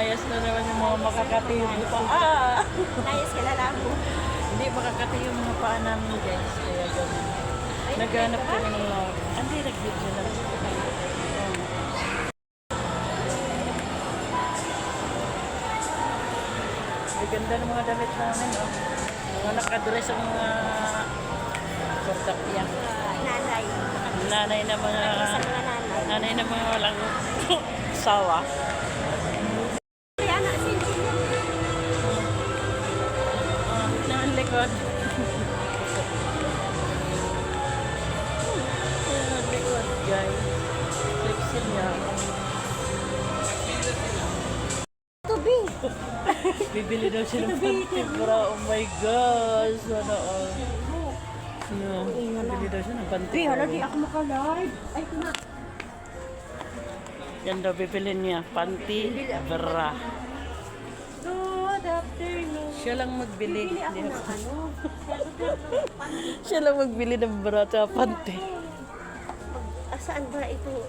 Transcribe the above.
lumayas na naman yung mga makakatiyo pa. Layas ka lalabo. Hindi makakatiyo yung mga paa namin guys. Kaya ganun. Naghanap ko ng hindi, nag-video lang. Ang ganda ng mga damit namin, oh. Mga nakadress ang mga kordakya. Nanay. Nanay na mga Isang na nanay. nanay na mga walang sawa. Kaya na, sinsin yan. Ang likod. Ang likod, guys. Flexin niya. Tubig. Bibili daw siya ng pantibra. Oh my gosh. Sana all. Bibili daw siya ng pantibra. Di ako makalive. Ay, kuna. Yan daw bibili niya. Pantibra. Good afternoon. Siya lang magbili. Bili ako Hindi ng ako. ano. Siya lang magbili ng bra at panty. Saan ba ito?